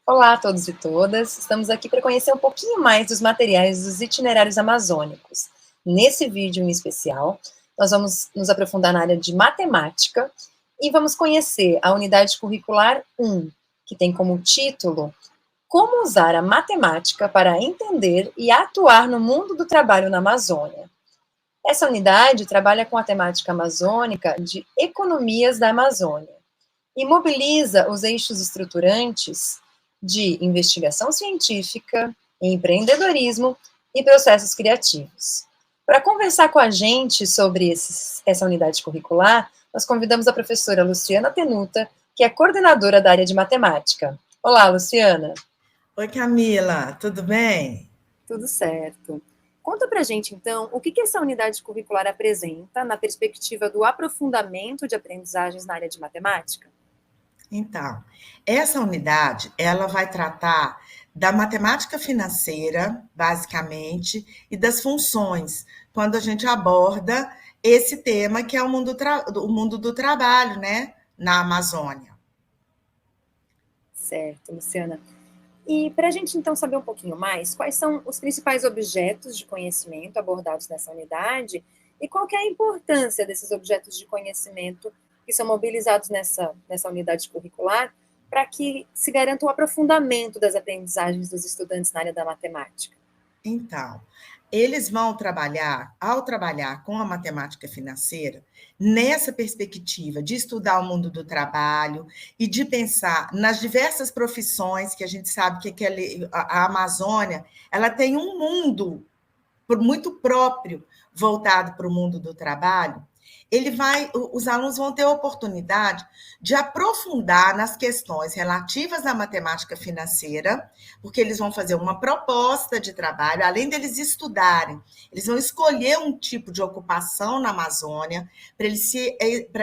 Olá a todos e todas, estamos aqui para conhecer um pouquinho mais dos materiais dos itinerários amazônicos. Nesse vídeo em especial, nós vamos nos aprofundar na área de matemática e vamos conhecer a unidade curricular 1, que tem como título Como usar a matemática para entender e atuar no mundo do trabalho na Amazônia. Essa unidade trabalha com a temática amazônica de economias da Amazônia e mobiliza os eixos estruturantes de investigação científica, empreendedorismo e processos criativos. Para conversar com a gente sobre essa unidade curricular, nós convidamos a professora Luciana Tenuta, que é coordenadora da área de matemática. Olá, Luciana. Oi, Camila, tudo bem? Tudo certo. Conta pra gente, então, o que essa unidade curricular apresenta na perspectiva do aprofundamento de aprendizagens na área de matemática? Então, essa unidade, ela vai tratar da matemática financeira, basicamente, e das funções, quando a gente aborda esse tema que é o mundo do trabalho, né, na Amazônia. Certo, Luciana. E para a gente, então, saber um pouquinho mais, quais são os principais objetos de conhecimento abordados nessa unidade e qual que é a importância desses objetos de conhecimento que são mobilizados nessa unidade curricular para que se garanta o aprofundamento das aprendizagens dos estudantes na área da matemática? Então, eles vão trabalhar, ao trabalhar com a matemática financeira, nessa perspectiva de estudar o mundo do trabalho e de pensar nas diversas profissões que a gente sabe que a Amazônia, ela tem um mundo muito próprio voltado para o mundo do trabalho. Os alunos vão ter a oportunidade de aprofundar nas questões relativas à matemática financeira, porque eles vão fazer uma proposta de trabalho, além deles estudarem, eles vão escolher um tipo de ocupação na Amazônia para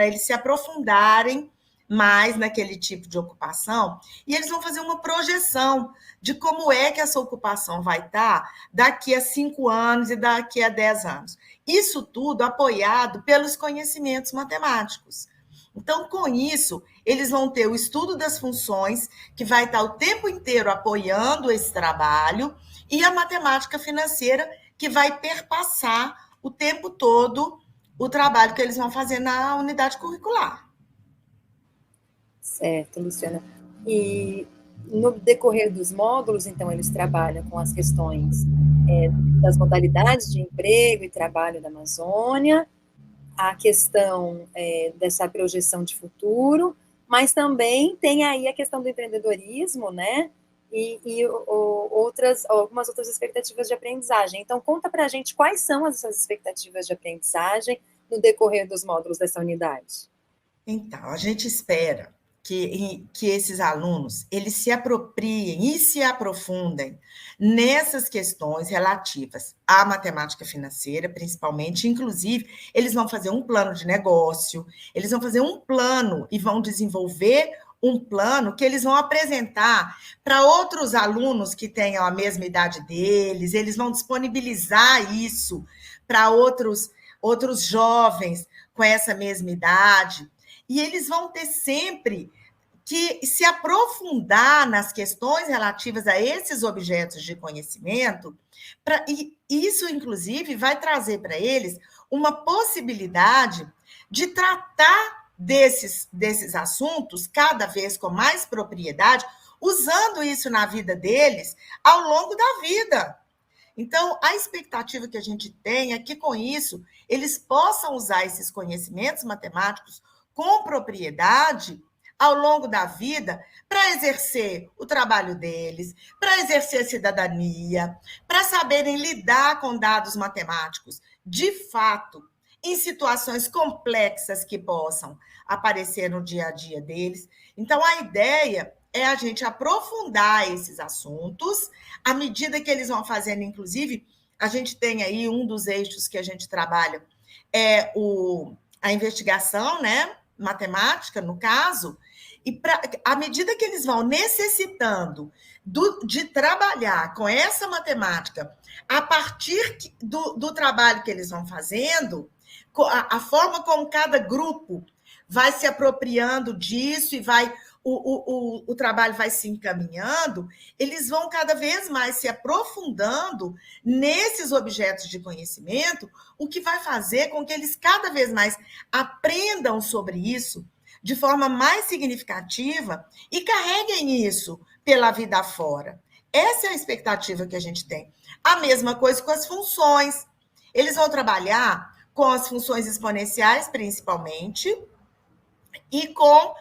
eles se aprofundarem mais naquele tipo de ocupação, e eles vão fazer uma projeção de como é que essa ocupação vai estar daqui a 5 anos e daqui a 10 anos. Isso tudo apoiado pelos conhecimentos matemáticos. Então, com isso, eles vão ter o estudo das funções, que vai estar o tempo inteiro apoiando esse trabalho, e a matemática financeira, que vai perpassar o tempo todo o trabalho que eles vão fazer na unidade curricular. Certo, Luciana. E no decorrer dos módulos, então, eles trabalham com as questões das modalidades de emprego e trabalho da Amazônia, a questão dessa projeção de futuro, mas também tem aí a questão do empreendedorismo, né? E algumas outras expectativas de aprendizagem. Então, conta para a gente quais são essas expectativas de aprendizagem no decorrer dos módulos dessa unidade. Então, a gente espera que esses alunos eles se apropriem e se aprofundem nessas questões relativas à matemática financeira, principalmente. Inclusive, eles vão fazer um plano de negócio, eles vão fazer um plano e vão desenvolver um plano que eles vão apresentar para outros alunos que tenham a mesma idade deles, eles vão disponibilizar isso para outros jovens com essa mesma idade. E eles vão ter sempre que se aprofundar nas questões relativas a esses objetos de conhecimento, e isso, inclusive, vai trazer para eles uma possibilidade de tratar desses assuntos cada vez com mais propriedade, usando isso na vida deles ao longo da vida. Então, a expectativa que a gente tem é que, com isso, eles possam usar esses conhecimentos matemáticos com propriedade ao longo da vida para exercer o trabalho deles, para exercer a cidadania, para saberem lidar com dados matemáticos de fato, em situações complexas que possam aparecer no dia a dia deles. Então, a ideia é a gente aprofundar esses assuntos, à medida que eles vão fazendo, inclusive, a gente tem aí um dos eixos que a gente trabalha, a investigação, né, matemática, no caso, e à medida que eles vão necessitando de trabalhar com essa matemática, a partir do trabalho que eles vão fazendo, a forma como cada grupo vai se apropriando disso e vai o trabalho vai se encaminhando, eles vão cada vez mais se aprofundando nesses objetos de conhecimento, o que vai fazer com que eles cada vez mais aprendam sobre isso de forma mais significativa e carreguem isso pela vida afora. Essa é a expectativa que a gente tem. A mesma coisa com as funções. Eles vão trabalhar com as funções exponenciais, principalmente, e com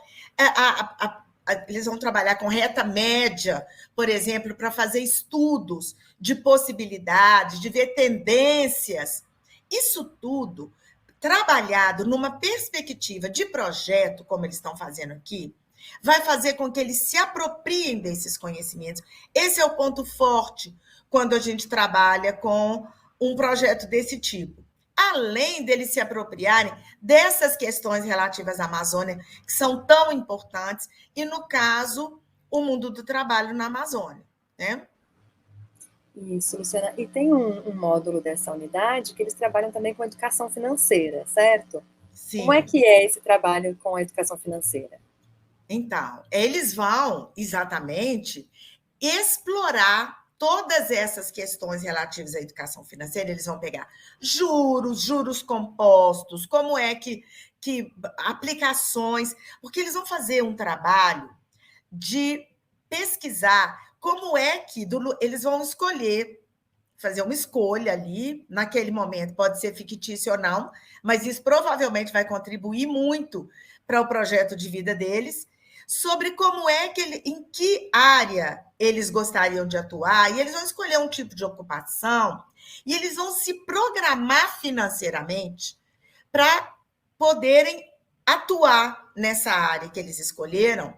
eles vão trabalhar com reta média, por exemplo, para fazer estudos de possibilidades, de ver tendências. Isso tudo trabalhado numa perspectiva de projeto, como eles estão fazendo aqui, vai fazer com que eles se apropriem desses conhecimentos. Esse é o ponto forte quando a gente trabalha com um projeto desse tipo. Além deles se apropriarem dessas questões relativas à Amazônia, que são tão importantes, e, no caso, o mundo do trabalho na Amazônia, né? Isso, Luciana. E tem um módulo dessa unidade que eles trabalham também com educação financeira, certo? Sim. Como é que é esse trabalho com a educação financeira? Então, eles vão exatamente explorar todas essas questões relativas à educação financeira. Eles vão pegar juros compostos, como é que aplicações, porque eles vão fazer um trabalho de pesquisar como é que eles vão escolher, fazer uma escolha ali, naquele momento, pode ser fictício ou não, mas isso provavelmente vai contribuir muito para o projeto de vida deles, sobre como é que em que área eles gostariam de atuar, e eles vão escolher um tipo de ocupação, e eles vão se programar financeiramente para poderem atuar nessa área que eles escolheram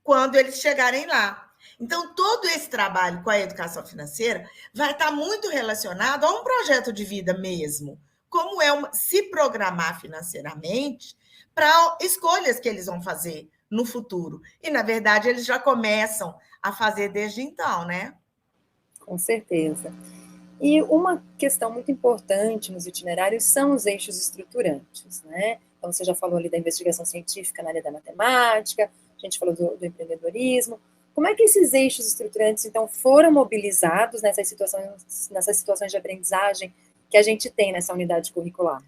quando eles chegarem lá. Então, todo esse trabalho com a educação financeira vai estar muito relacionado a um projeto de vida mesmo, como é se programar financeiramente para escolhas que eles vão fazer no futuro. E, na verdade, eles já começam a fazer desde então, né? Com certeza. E uma questão muito importante nos itinerários são os eixos estruturantes, né? Então, você já falou ali da investigação científica na área da matemática, a gente falou do empreendedorismo. Como é que esses eixos estruturantes, então, foram mobilizados nessas situações de aprendizagem que a gente tem nessa unidade curricular?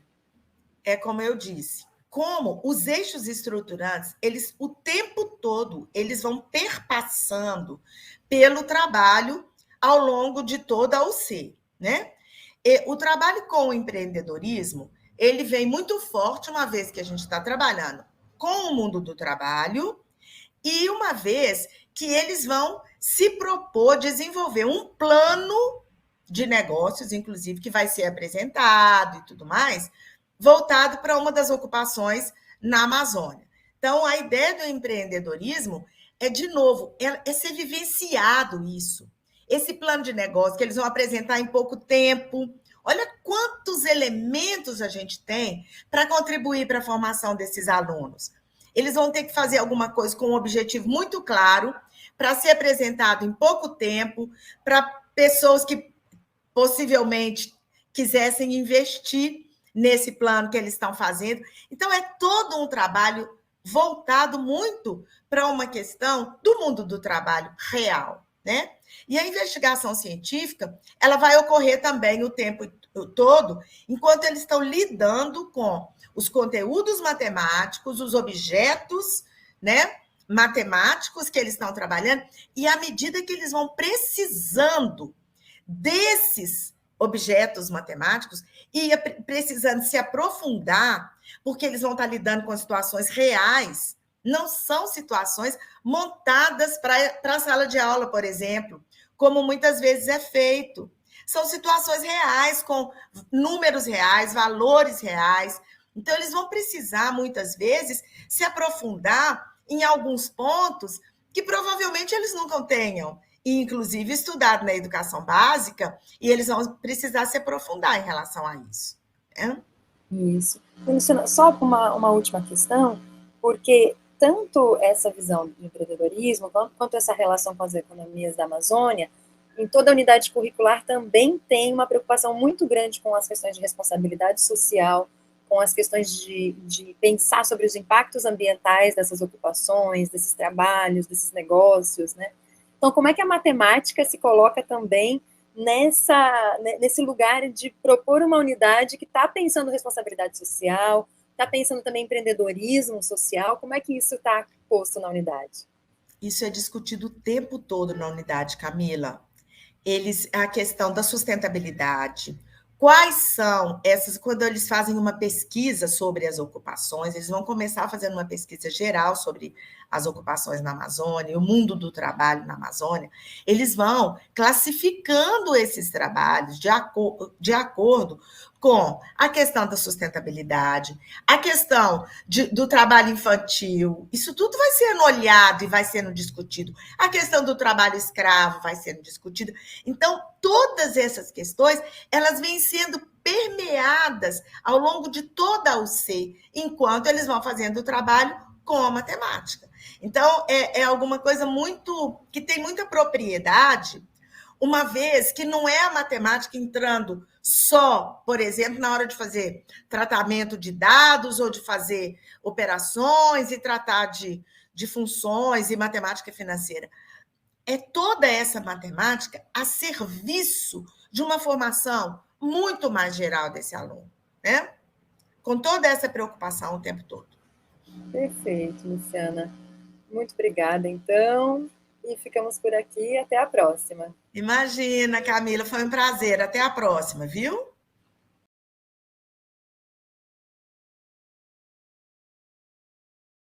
É como eu disse, como os eixos estruturantes, eles o tempo todo, eles vão perpassando pelo trabalho ao longo de toda a UC, né? E o trabalho com o empreendedorismo, ele vem muito forte uma vez que a gente está trabalhando com o mundo do trabalho e uma vez que eles vão se propor desenvolver um plano de negócios, inclusive, que vai ser apresentado e tudo mais, voltado para uma das ocupações na Amazônia. Então, a ideia do empreendedorismo é, de novo, é ser vivenciado isso. Esse plano de negócio que eles vão apresentar em pouco tempo. Olha quantos elementos a gente tem para contribuir para a formação desses alunos. Eles vão ter que fazer alguma coisa com um objetivo muito claro, para ser apresentado em pouco tempo, para pessoas que possivelmente quisessem investir nesse plano que eles estão fazendo. Então, é todo um trabalho voltado muito para uma questão do mundo do trabalho real, né? E a investigação científica, ela vai ocorrer também o tempo todo, enquanto eles estão lidando com os conteúdos matemáticos, os objetos, né, matemáticos que eles estão trabalhando, e à medida que eles vão precisando desses objetos matemáticos e precisando se aprofundar, porque eles vão estar lidando com situações reais, não são situações montadas para a sala de aula, por exemplo, como muitas vezes é feito. São situações reais, com números reais, valores reais. Então, eles vão precisar, muitas vezes, se aprofundar em alguns pontos que provavelmente eles nunca tenham, inclusive estudado na educação básica, e eles vão precisar se aprofundar em relação a isso. Né? Isso. Luciana, só uma última questão, porque tanto essa visão do empreendedorismo, quanto essa relação com as economias da Amazônia, em toda a unidade curricular também tem uma preocupação muito grande com as questões de responsabilidade social, com as questões de pensar sobre os impactos ambientais dessas ocupações, desses trabalhos, desses negócios, né? Então, como é que a matemática se coloca também nesse lugar de propor uma unidade que está pensando responsabilidade social, está pensando também empreendedorismo social? Como é que isso está posto na unidade? Isso é discutido o tempo todo na unidade, Camila. A questão da sustentabilidade. Quais são essas, quando eles fazem uma pesquisa sobre as ocupações, eles vão começar fazendo uma pesquisa geral sobre as ocupações na Amazônia, o mundo do trabalho na Amazônia, eles vão classificando esses trabalhos de acordo com a questão da sustentabilidade, a questão do trabalho infantil, isso tudo vai sendo olhado e vai sendo discutido. A questão do trabalho escravo vai sendo discutida. Então, todas essas questões, elas vêm sendo permeadas ao longo de toda a UC, enquanto eles vão fazendo o trabalho com a matemática. Então, é alguma coisa que tem muita propriedade, uma vez que não é a matemática entrando só, por exemplo, na hora de fazer tratamento de dados ou de fazer operações e tratar de funções e matemática financeira. É toda essa matemática a serviço de uma formação muito mais geral desse aluno, né? Com toda essa preocupação o tempo todo. Perfeito, Luciana. Muito obrigada, então, e ficamos por aqui. Até a próxima. Imagina, Camila, foi um prazer. Até a próxima, viu?